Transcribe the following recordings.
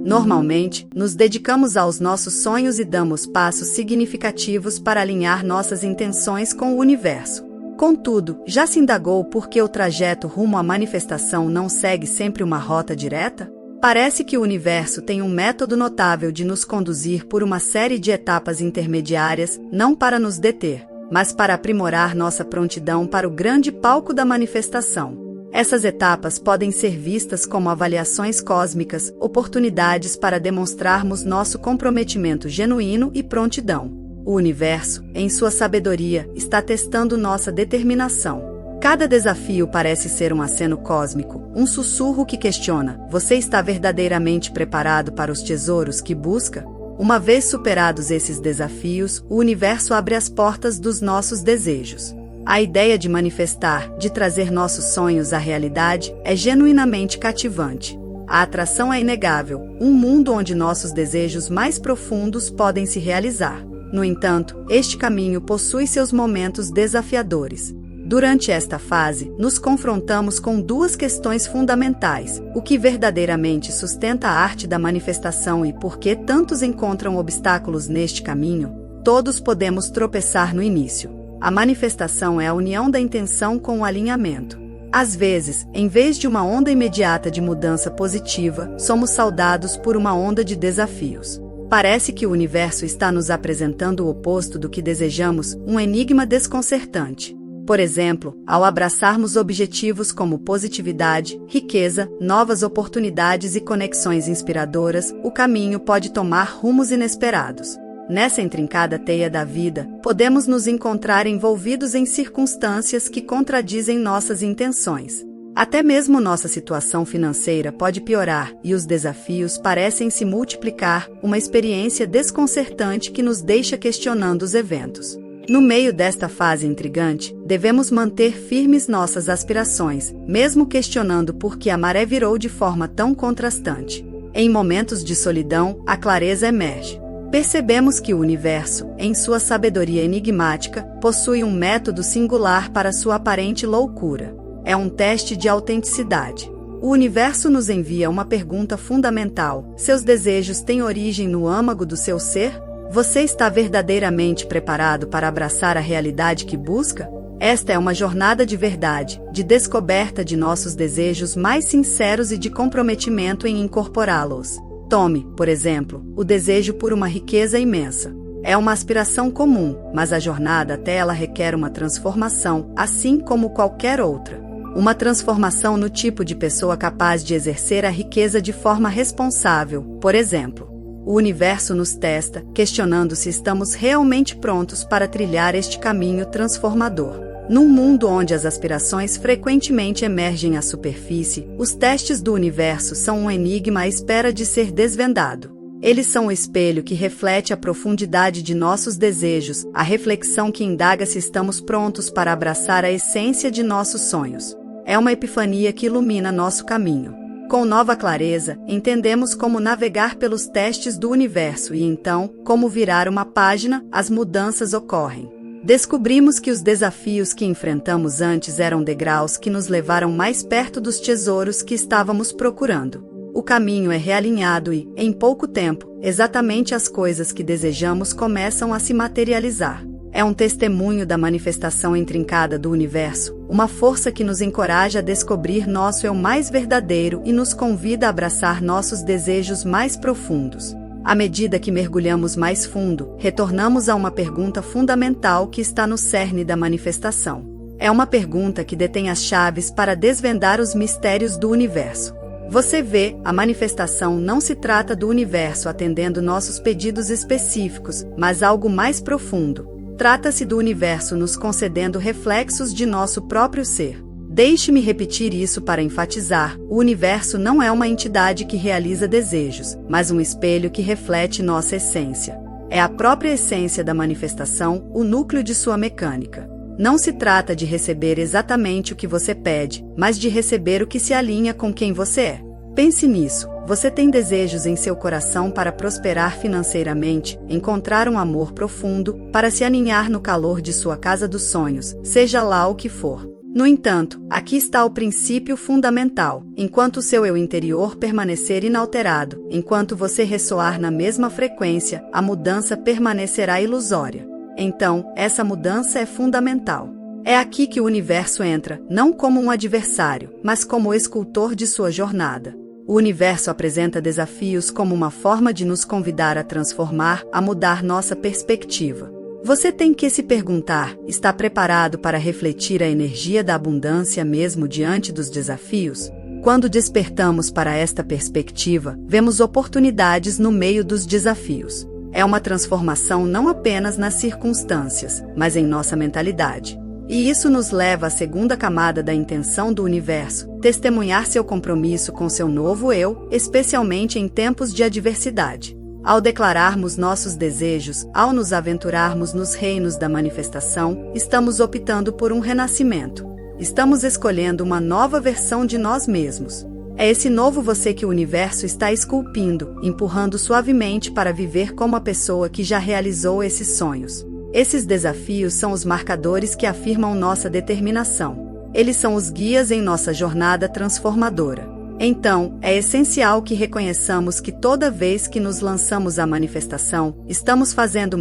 Normalmente, nos dedicamos aos nossos sonhos e damos passos significativos para alinhar nossas intenções com o universo. Contudo, já se indagou por que o trajeto rumo à manifestação não segue sempre uma rota direta? Parece que o universo tem um método notável de nos conduzir por uma série de etapas intermediárias, não para nos deter, mas para aprimorar nossa prontidão para o grande palco da manifestação. Essas etapas podem ser vistas como avaliações cósmicas, oportunidades para demonstrarmos nosso comprometimento genuíno e prontidão. O universo, em sua sabedoria, está testando nossa determinação. Cada desafio parece ser um aceno cósmico, um sussurro que questiona: você está verdadeiramente preparado para os tesouros que busca? Uma vez superados esses desafios, o universo abre as portas dos nossos desejos. A ideia de manifestar, de trazer nossos sonhos à realidade, é genuinamente cativante. A atração é inegável, um mundo onde nossos desejos mais profundos podem se realizar. No entanto, este caminho possui seus momentos desafiadores. Durante esta fase, nos confrontamos com duas questões fundamentais: o que verdadeiramente sustenta a arte da manifestação e por que tantos encontram obstáculos neste caminho. Todos podemos tropeçar no início. A manifestação é a união da intenção com o alinhamento. Às vezes, em vez de uma onda imediata de mudança positiva, somos saudados por uma onda de desafios. Parece que o universo está nos apresentando o oposto do que desejamos, um enigma desconcertante. Por exemplo, ao abraçarmos objetivos como positividade, riqueza, novas oportunidades e conexões inspiradoras, o caminho pode tomar rumos inesperados. Nessa intrincada teia da vida, podemos nos encontrar envolvidos em circunstâncias que contradizem nossas intenções. Até mesmo nossa situação financeira pode piorar e os desafios parecem se multiplicar, uma experiência desconcertante que nos deixa questionando os eventos. No meio desta fase intrigante, devemos manter firmes nossas aspirações, mesmo questionando por que a maré virou de forma tão contrastante. Em momentos de solidão, a clareza emerge. Percebemos que o universo, em sua sabedoria enigmática, possui um método singular para sua aparente loucura. É um teste de autenticidade. O universo nos envia uma pergunta fundamental: seus desejos têm origem no âmago do seu ser? Você está verdadeiramente preparado para abraçar a realidade que busca? Esta é uma jornada de verdade, de descoberta de nossos desejos mais sinceros e de comprometimento em incorporá-los. Tome, por exemplo, o desejo por uma riqueza imensa. É uma aspiração comum, mas a jornada até ela requer uma transformação, assim como qualquer outra. Uma transformação no tipo de pessoa capaz de exercer a riqueza de forma responsável, por exemplo. O universo nos testa, questionando se estamos realmente prontos para trilhar este caminho transformador. Num mundo onde as aspirações frequentemente emergem à superfície, os testes do universo são um enigma à espera de ser desvendado. Eles são o espelho que reflete a profundidade de nossos desejos, a reflexão que indaga se estamos prontos para abraçar a essência de nossos sonhos. É uma epifania que ilumina nosso caminho. Com nova clareza, entendemos como navegar pelos testes do universo e então, como virar uma página, as mudanças ocorrem. Descobrimos que os desafios que enfrentamos antes eram degraus que nos levaram mais perto dos tesouros que estávamos procurando. O caminho é realinhado e, em pouco tempo, exatamente as coisas que desejamos começam a se materializar. É um testemunho da manifestação intrincada do universo, uma força que nos encoraja a descobrir nosso eu mais verdadeiro e nos convida a abraçar nossos desejos mais profundos. À medida que mergulhamos mais fundo, retornamos a uma pergunta fundamental que está no cerne da manifestação. É uma pergunta que detém as chaves para desvendar os mistérios do universo. Você vê, a manifestação não se trata do universo atendendo nossos pedidos específicos, mas algo mais profundo. Trata-se do universo nos concedendo reflexos de nosso próprio ser. Deixe-me repetir isso para enfatizar: o universo não é uma entidade que realiza desejos, mas um espelho que reflete nossa essência. É a própria essência da manifestação, o núcleo de sua mecânica. Não se trata de receber exatamente o que você pede, mas de receber o que se alinha com quem você é. Pense nisso. Você tem desejos em seu coração para prosperar financeiramente, encontrar um amor profundo, para se aninhar no calor de sua casa dos sonhos, seja lá o que for. No entanto, aqui está o princípio fundamental. Enquanto o seu eu interior permanecer inalterado, enquanto você ressoar na mesma frequência, a mudança permanecerá ilusória. Então, essa mudança é fundamental. É aqui que o universo entra, não como um adversário, mas como o escultor de sua jornada. O universo apresenta desafios como uma forma de nos convidar a transformar, a mudar nossa perspectiva. Você tem que se perguntar: está preparado para refletir a energia da abundância mesmo diante dos desafios? Quando despertamos para esta perspectiva, vemos oportunidades no meio dos desafios. É uma transformação não apenas nas circunstâncias, mas em nossa mentalidade. E isso nos leva à segunda camada da intenção do universo: testemunhar seu compromisso com seu novo eu, especialmente em tempos de adversidade. Ao declararmos nossos desejos, ao nos aventurarmos nos reinos da manifestação, estamos optando por um renascimento. Estamos escolhendo uma nova versão de nós mesmos. É esse novo você que o universo está esculpindo, empurrando suavemente para viver como a pessoa que já realizou esses sonhos. Esses desafios são os marcadores que afirmam nossa determinação. Eles são os guias em nossa jornada transformadora. Então, é essencial que reconheçamos que toda vez que nos lançamos à manifestação, estamos fazendo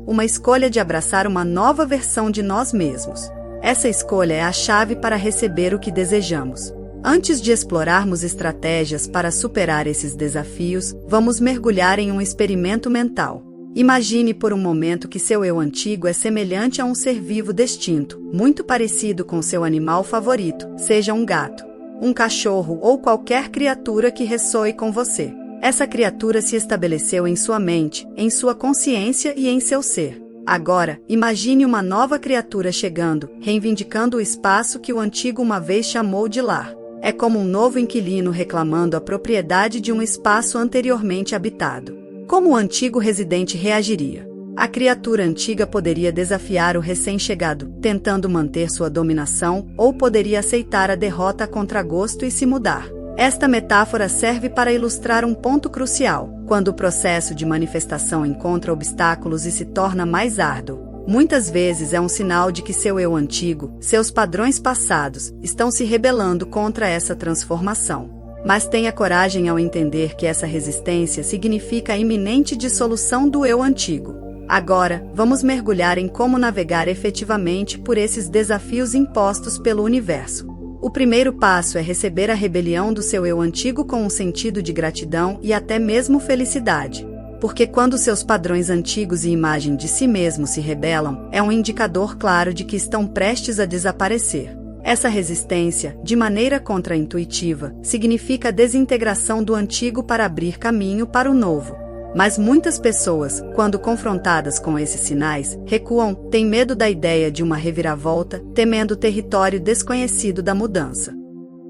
uma escolha de abraçar uma nova versão de nós mesmos. Essa escolha é a chave para receber o que desejamos. Antes de explorarmos estratégias para superar esses desafios, vamos mergulhar em um experimento mental. Imagine por um momento que seu eu antigo é semelhante a um ser vivo distinto, muito parecido com seu animal favorito, seja um gato, um cachorro ou qualquer criatura que ressoe com você. Essa criatura se estabeleceu em sua mente, em sua consciência e em seu ser. Agora, imagine uma nova criatura chegando, reivindicando o espaço que o antigo uma vez chamou de lar. É como um novo inquilino reclamando a propriedade de um espaço anteriormente habitado. Como o antigo residente reagiria? A criatura antiga poderia desafiar o recém-chegado, tentando manter sua dominação, ou poderia aceitar a derrota a contragosto e se mudar. Esta metáfora serve para ilustrar um ponto crucial: quando o processo de manifestação encontra obstáculos e se torna mais árduo. Muitas vezes é um sinal de que seu eu antigo, seus padrões passados, estão se rebelando contra essa transformação. Mas tenha coragem ao entender que essa resistência significa a iminente dissolução do eu antigo. Agora, vamos mergulhar em como navegar efetivamente por esses desafios impostos pelo universo. O primeiro passo é receber a rebelião do seu eu antigo com um sentido de gratidão e até mesmo felicidade. Porque quando seus padrões antigos e imagem de si mesmo se rebelam, é um indicador claro de que estão prestes a desaparecer. Essa resistência, de maneira contraintuitiva, significa a desintegração do antigo para abrir caminho para o novo. Mas muitas pessoas, quando confrontadas com esses sinais, recuam, têm medo da ideia de uma reviravolta, temendo o território desconhecido da mudança.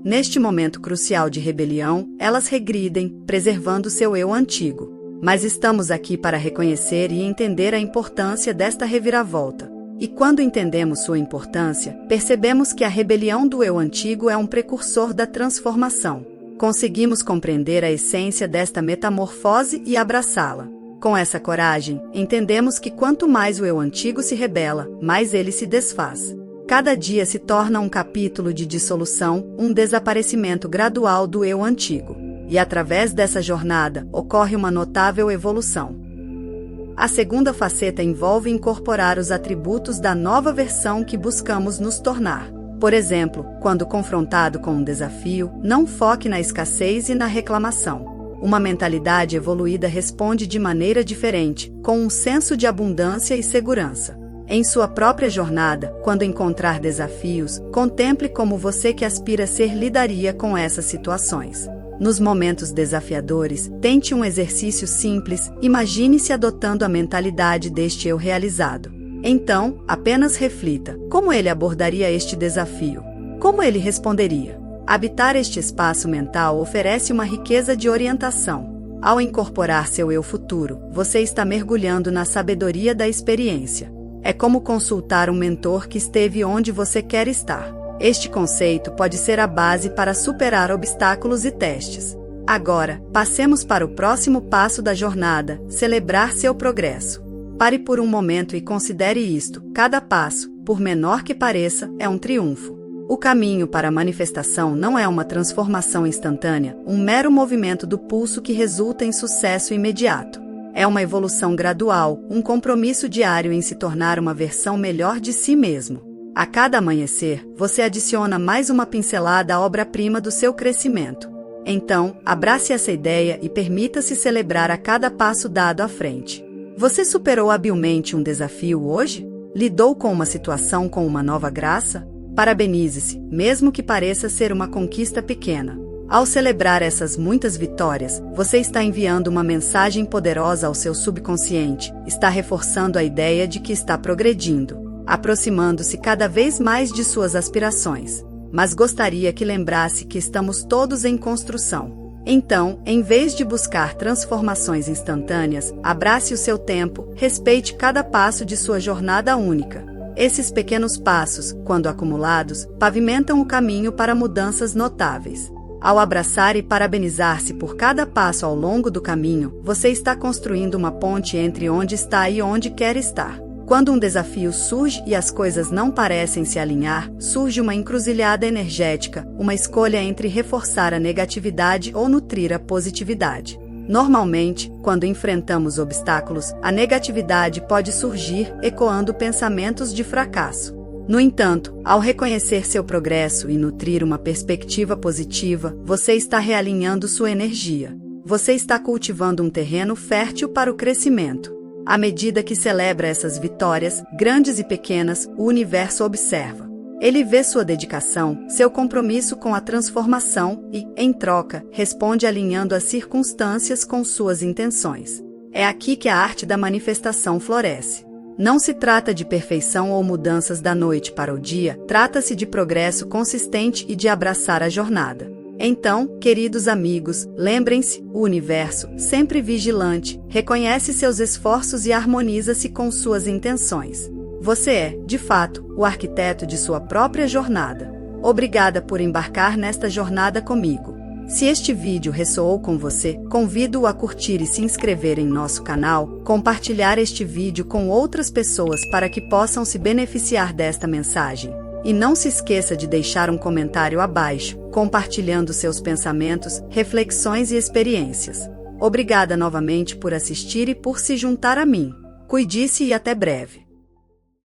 Neste momento crucial de rebelião, elas regridem, preservando seu eu antigo. Mas estamos aqui para reconhecer e entender a importância desta reviravolta. E quando entendemos sua importância, percebemos que a rebelião do eu antigo é um precursor da transformação. Conseguimos compreender a essência desta metamorfose e abraçá-la. Com essa coragem, entendemos que quanto mais o eu antigo se rebela, mais ele se desfaz. Cada dia se torna um capítulo de dissolução, um desaparecimento gradual do eu antigo. E através dessa jornada, ocorre uma notável evolução. A segunda faceta envolve incorporar os atributos da nova versão que buscamos nos tornar. Por exemplo, quando confrontado com um desafio, não foque na escassez e na reclamação. Uma mentalidade evoluída responde de maneira diferente, com um senso de abundância e segurança. Em sua própria jornada, quando encontrar desafios, contemple como você que aspira a ser lidaria com essas situações. Nos momentos desafiadores, tente um exercício simples, imagine-se adotando a mentalidade deste eu realizado. Então, apenas reflita: como ele abordaria este desafio? Como ele responderia? Habitar este espaço mental oferece uma riqueza de orientação. Ao incorporar seu eu futuro, você está mergulhando na sabedoria da experiência. É como consultar um mentor que esteve onde você quer estar. Este conceito pode ser a base para superar obstáculos e testes. Agora, passemos para o próximo passo da jornada: celebrar seu progresso. Pare por um momento e considere isto: cada passo, por menor que pareça, é um triunfo. O caminho para a manifestação não é uma transformação instantânea, um mero movimento do pulso que resulta em sucesso imediato. É uma evolução gradual, um compromisso diário em se tornar uma versão melhor de si mesmo. A cada amanhecer, você adiciona mais uma pincelada à obra-prima do seu crescimento. Então, abrace essa ideia e permita-se celebrar a cada passo dado à frente. Você superou habilmente um desafio hoje? Lidou com uma situação com uma nova graça? Parabenize-se, mesmo que pareça ser uma conquista pequena. Ao celebrar essas muitas vitórias, você está enviando uma mensagem poderosa ao seu subconsciente, está reforçando a ideia de que está progredindo, aproximando-se cada vez mais de suas aspirações. Mas gostaria que lembrasse que estamos todos em construção. Então, em vez de buscar transformações instantâneas, abrace o seu tempo, respeite cada passo de sua jornada única. Esses pequenos passos, quando acumulados, pavimentam o caminho para mudanças notáveis. Ao abraçar e parabenizar-se por cada passo ao longo do caminho, você está construindo uma ponte entre onde está e onde quer estar. Quando um desafio surge e as coisas não parecem se alinhar, surge uma encruzilhada energética, uma escolha entre reforçar a negatividade ou nutrir a positividade. Normalmente, quando enfrentamos obstáculos, a negatividade pode surgir, ecoando pensamentos de fracasso. No entanto, ao reconhecer seu progresso e nutrir uma perspectiva positiva, você está realinhando sua energia. Você está cultivando um terreno fértil para o crescimento. À medida que celebra essas vitórias, grandes e pequenas, o universo observa. Ele vê sua dedicação, seu compromisso com a transformação e, em troca, responde alinhando as circunstâncias com suas intenções. É aqui que a arte da manifestação floresce. Não se trata de perfeição ou mudanças da noite para o dia, trata-se de progresso consistente e de abraçar a jornada. Então, queridos amigos, lembrem-se, o universo, sempre vigilante, reconhece seus esforços e harmoniza-se com suas intenções. Você é, de fato, o arquiteto de sua própria jornada. Obrigada por embarcar nesta jornada comigo. Se este vídeo ressoou com você, convido-o a curtir e se inscrever em nosso canal, compartilhar este vídeo com outras pessoas para que possam se beneficiar desta mensagem. E não se esqueça de deixar um comentário abaixo, compartilhando seus pensamentos, reflexões e experiências. Obrigada novamente por assistir e por se juntar a mim. Cuide-se e até breve.